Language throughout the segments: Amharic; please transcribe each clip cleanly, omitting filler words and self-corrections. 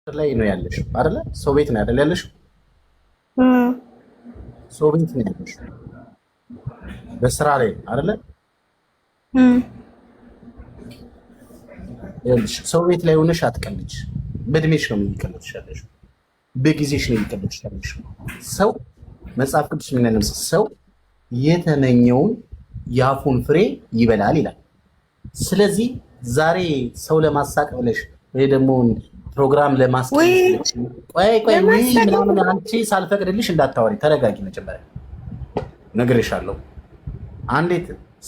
ላይ ነው ያለሽ አይደለ? ሰው ቤት ነው አይደል ያለሽ? ሰው ቤት ነው ያለሽ በስራ ላይ አይደለ? ያለሽ ሰው ቤት ላይ ሆነሽ አትቀልጅ። በእድሜሽ ነው የሚቀልድሽ ያለሽ፣ በጊዜሽ ነው የሚቀልድሽ ያለሽ። ሰው መጽሐፍ ቅዱስ ምን ያለም ሰው የተመኘውን የአፉን ፍሬ ይበላል ይላል። ስለዚህ ዛሬ ሰው ለማሳቅ ብለሽ ወይ ደግሞ ፕሮግራም ለማስቀመጥ ቆይ ምናምን አንቺ ሳልፈቅድልሽ እንዳታወሪ፣ ተረጋጊ። መጀመሪያ ነግሬሻለሁ። አንዴት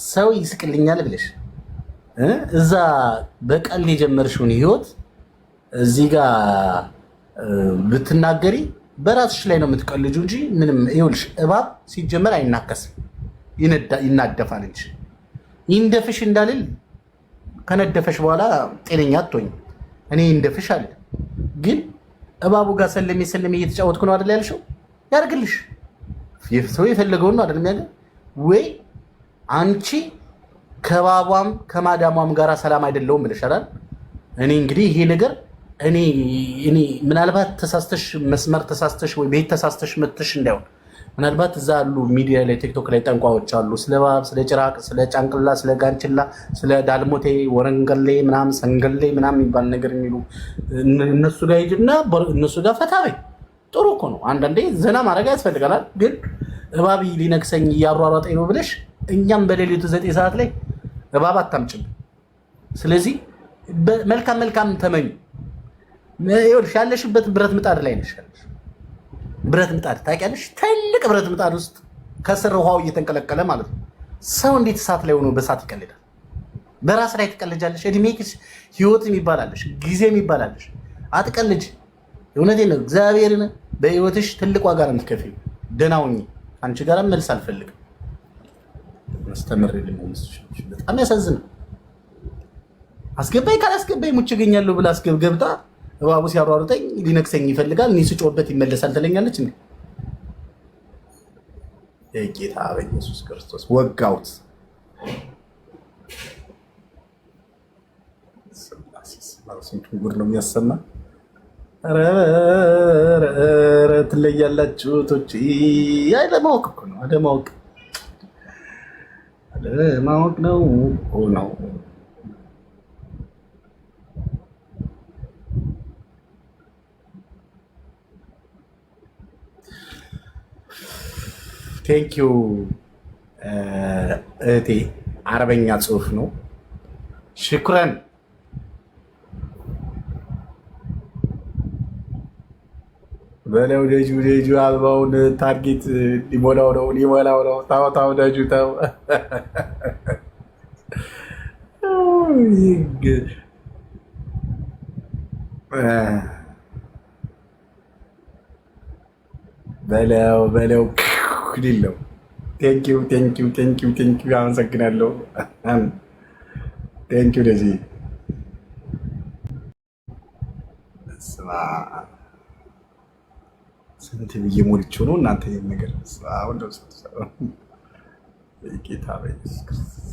ሰው ይስቅልኛል ብለሽ እዛ በቀል የጀመርሽውን ህይወት እዚህ ጋር ብትናገሪ በራስሽ ላይ ነው የምትቀልጁ እንጂ ምንም። ይኸውልሽ እባብ ሲጀመር አይናከስም፣ ይናደፋል እንጂ ይንደፍሽ እንዳልል ከነደፈሽ በኋላ ጤነኛ አትሆኝም። እኔ ይንደፍሽ አለ ግን እባቡ ጋር ሰለሜ እየተጫወትኩ ነው አይደል ያልሽው? ያርግልሽ። ሰው የፈለገውን ነው አይደል የሚያገር? ወይ አንቺ ከባቧም ከማዳሟም ጋር ሰላም አይደለውም ብለሻል። እኔ እንግዲህ ይሄ ነገር እኔ ምናልባት ተሳስተሽ መስመር ተሳስተሽ ወይ ቤት ተሳስተሽ መጥተሽ እንዳይሆን ምናልባት እዛ አሉ ሚዲያ ላይ ቲክቶክ ላይ ጠንቋዎች አሉ። ስለ እባብ፣ ስለ ጭራቅ፣ ስለ ጫንቅላ፣ ስለ ጋንችላ፣ ስለ ዳልሞቴ ወረንገሌ ምናምን ሰንገሌ ምናምን የሚባል ነገር የሚሉ እነሱ ጋር ሂጂና እነሱ ጋር ፈታ በይ። ጥሩ እኮ ነው። አንዳንዴ ዘና ማድረግ ያስፈልጋል። ግን እባብ ሊነክሰኝ እያሯሯጠኝ ነው ብለሽ እኛም በሌሊቱ 9 ሰዓት ላይ እባብ አታምጭም። ስለዚህ መልካም ተመኙ። ይኸውልሽ ያለሽበት ብረት ምጣድ ላይ ነሽ። ብረት ምጣድ ታውቂያለሽ? ትልቅ ብረት ምጣድ ውስጥ ከስር ውሃው እየተንቀለቀለ ማለት ነው። ሰው እንዴት እሳት ላይ ሆኖ በእሳት ይቀልዳል? በራስ ላይ ትቀልጃለሽ። እድሜሽ ህይወት የሚባላለሽ ጊዜ የሚባላለሽ አትቀልጅ። እውነቴን ነው። እግዚአብሔርን በህይወትሽ ትልቅ ዋጋ ነው የምትከፊው። ደህና ሁኚ። አንቺ ጋር መልስ አልፈልግም። መስተምር በጣም ያሳዝናል። አስገባኝ ካላስገባኝ ሙች እገኛለሁ ብላ ገብታ እባቡ ሲያሯሩጠኝ ሊነክሰኝ ይፈልጋል። እኔ ስጮህበት ይመለሳል ትለኛለች። እንዴ የጌታ በኢየሱስ ክርስቶስ ወጋውት። ስንቱን ጉድ ነው የሚያሰማ። ኧረ ትለያላችሁ ቶች። ለማወቅ እኮ ነው፣ አለማወቅ ነው ነው። ቴንኪዩ እህቴ። አረበኛ ጽሁፍ ነው። ሽኩረን። በለው ደጁ አበባውን ታርጌት ሊሞላው ነው። ታው ደጁ ተው። በለው ዲለው። ቴንኪው አመሰግናለሁ። ቴንኪው ለዚህ ስንት ብዬ ሞልቼው ነው እናንተ ይሄን ነገር ጌታ በኢየሱስ ክርስቶስ።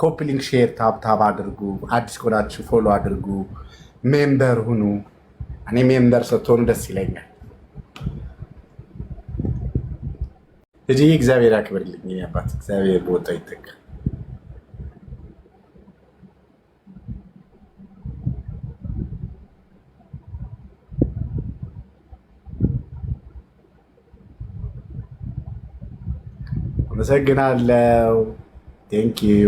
ኮፕሊንግ ሼር ታብ አድርጉ። አዲስ ከሆናችሁ ፎሎ አድርጉ። ሜምበር ሁኑ። እኔ ሜምበር ስትሆኑ ደስ ይለኛል። እዚህ እግዚአብሔር ያክብርልኝ። አባት እግዚአብሔር በወጣው ይተካ። አመሰግናለሁ። ቴንኪዩ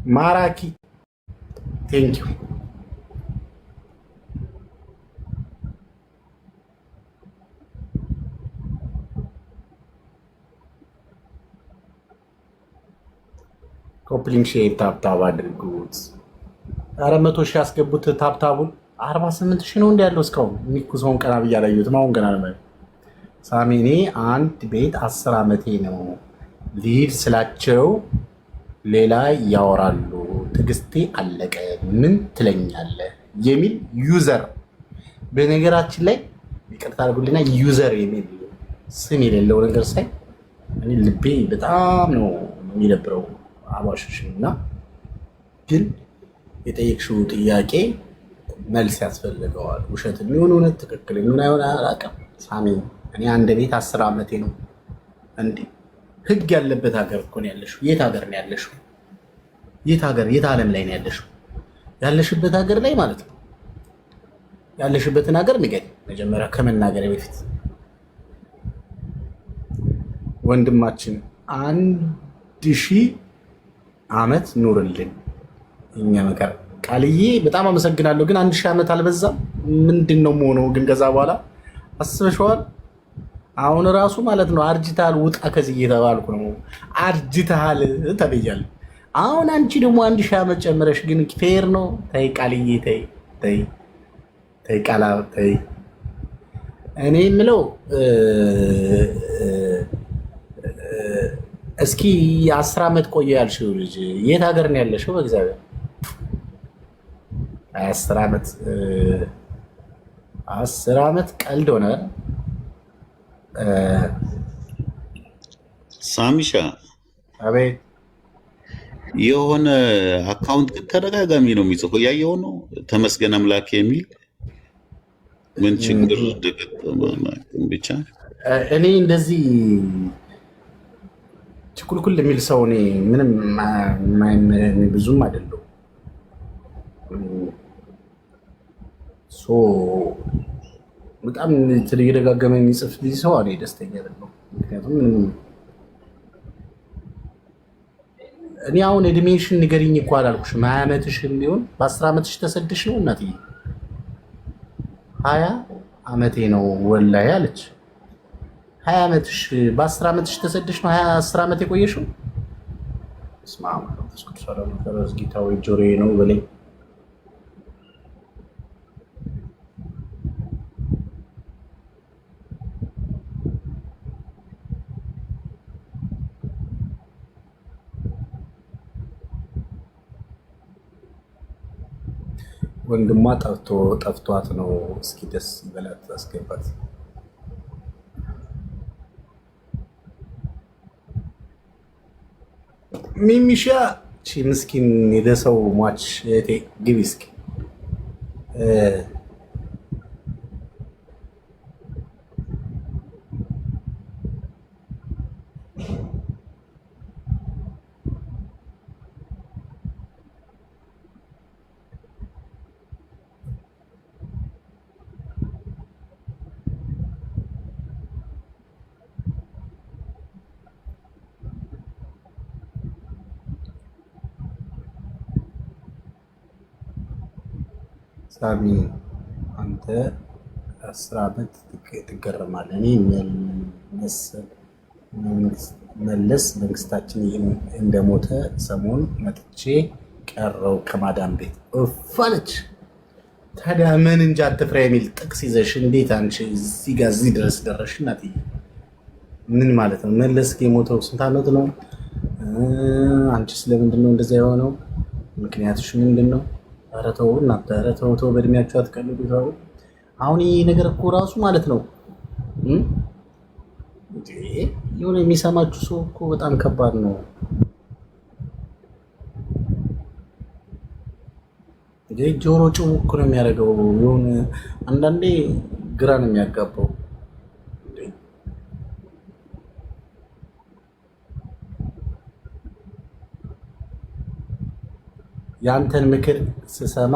ማራኪ ቴንክ ዩ። ኮፕሊንግ ሼር ታፕታብ አድርጉት። ኧረ 100 ሺህ ያስገቡት ታፕታቡን። 48 ሺህ ነው እንዲ ያለው እስካሁን። ሚኩ ሰውን ቀና ብዬ አላየሁትም። አሁን ገና ነው ሳሚ። እኔ አንድ ቤት 10 ዓመቴ ነው ሊድ ስላቸው ሌላ ያወራሉ። ትግስቴ አለቀ ምን ትለኛለህ የሚል ዩዘር። በነገራችን ላይ ይቅርታ አድርጉልኝና ዩዘር የሚል ስም የሌለው ነገር ሳይ እኔ ልቤ በጣም ነው የሚደብረው። አባሽሽ እና ግን የጠየቅሽው ጥያቄ መልስ ያስፈልገዋል። ውሸት የሚሆን እውነት ትክክል የሚሆን አይሆን አላውቅም። ሳሚ እኔ አንድ ቤት 10 ዓመቴ ነው። እንዴ ህግ ያለበት ሀገር እኮ ነው ያለሽው። የት ሀገር ነው ያለሽው? የት ሀገር የት ዓለም ላይ ነው ያለሽው? ያለሽበት ሀገር ላይ ማለት ነው። ያለሽበትን ሀገር ንገሪ መጀመሪያ ከመናገር በፊት። ወንድማችን 1000 ዓመት ኑርልን። እኛ መከራ ቃልዬ በጣም አመሰግናለሁ። ግን 1000 ዓመት አልበዛም? ምንድን ነው የምሆነው ግን ከዛ በኋላ አስበሽዋል? አሁን ራሱ ማለት ነው አርጅታል ውጣ ከዚህ እየተባልኩ ነው። አርጅታል ተብያለሁ። አሁን አንቺ ደግሞ 1000 ዓመት ጨምረሽ ግን ፌር ነው? ተይ ቃልዬ ተይ ተይ ተይ ቃላ ተይ። እኔ የምለው እስኪ 10 ዓመት ቆየ ያልሽው ልጅ የት ሀገር ነው ያለሽው? በእግዚአብሔር 10 ዓመት 10 ዓመት ቀልድ ሆነ። ሳሚሻ አቤት። የሆነ አካውንት ግን ተደጋጋሚ ነው የሚጽፈው። ያየው ነው ተመስገን አምላክ የሚል ምን ችግር እንደገጠመ ብቻ እኔ እንደዚህ ችኩልኩል የሚል ሰው እኔ ምንም ብዙም አይደለም። በጣም እየደጋገመ የሚጽፍ ሰው እኔ ደስተኛ አይደለሁም። ምክንያቱም ምንም እኔ አሁን እድሜሽን ንገሪኝ እኮ አላልኩሽም። 20 ዓመትሽን ቢሆን በ10 ዓመትሽ ተሰድሽ ነው እናትዬ። 20 ዓመቴ ነው ወላሂ አለች። 20 ዓመትሽ በ10 ዓመትሽ ተሰድሽ ነው 10 ዓመት የቆየሽው። እስማ ማለት ጌታዊ ጆሮዬ ነው በለኝ። ወንድሟ ጠፍቷት ነው። እስኪ ደስ ይበላት አስገባት። ሚሚሻ ቺ ምስኪን የደሰው ሟች እህቴ ግቢ እስኪ። ሳሚ አንተ 10 ዓመት ትገረማለህ። እኔ መለስ መንግስታችን እንደሞተ ሰሞን መጥቼ ቀረው ከማዳም ቤት እፋለች። ታዲያ ምን እንጂ አትፍራ የሚል ጥቅስ ይዘሽ እንዴት አንቺ እዚህ ጋር እዚህ ድረስ ደረሽ? እናትዬ ምን ማለት ነው? መለስ የሞተው ስንት ዓመት ነው? አንቺ ስለምንድን ነው እንደዛ የሆነው? ምክንያቱሽ ምንድን ነው? ኧረ ተው እናንተ፣ ኧረ ተው ተው፣ በእድሜያችሁ አትቀልዱ ተው። አሁን ይህ ነገር እኮ ራሱ ማለት ነው የሆነ የሚሰማችሁ ሰው እኮ በጣም ከባድ ነው። ጆሮ ጭው እኮ ነው የሚያደርገው። የሆነ አንዳንዴ ግራ ነው የሚያጋባው። የአንተን ምክር ስሰማ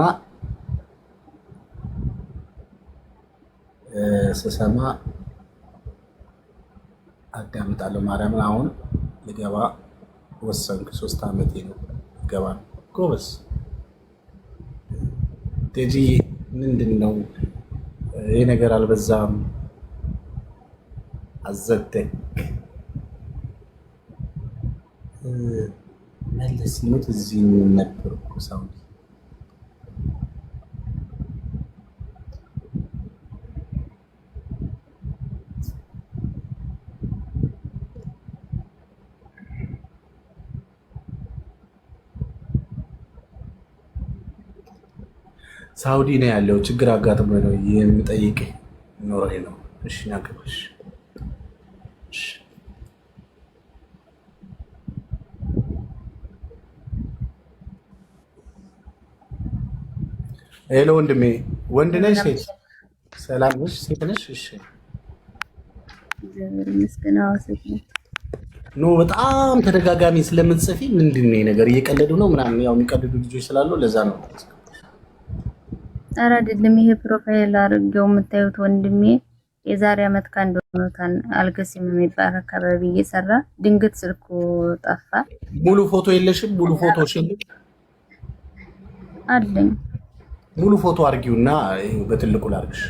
አዳምጣለሁ። ማርያምን አሁን ልገባ ወሰንኩ። 3 ዓመቴ ነው ልገባ ነው። ጎበዝ ቴጂ ምንድን ነው ይሄ ነገር አልበዛም? አዘደክ መለስ ሲሞት እዚህ ነበርኩ ሳውዲ ሳውዲ ነው ያለው። ችግር አጋጥሞ ነው የምጠይቅ ኖሬ ነው። እሺ ናገባሽ። ሄሎ ወንድሜ፣ ወንድ ነሽ ሴት? ሰላም ነሽ? ሴት ነሽ? እሺ ኖ በጣም ተደጋጋሚ ስለምትጽፊ ምንድን ነው ነገር እየቀለዱ ነው ምናምን፣ ያው የሚቀልዱ ልጆች ስላሉ ለዛ ነው። ኧረ አይደለም፣ ይሄ ፕሮፋይል አድርጌው የምታዩት ወንድሜ የዛሬ ዓመት ከአንድ ሆኖታል። አልገሲም የሚባል አካባቢ እየሰራ ድንገት ስልኩ ጠፋ። ሙሉ ፎቶ የለሽም? ሙሉ ፎቶ አለኝ። ሙሉ ፎቶ አድርጊውና በትልቁ ላድርግሽ።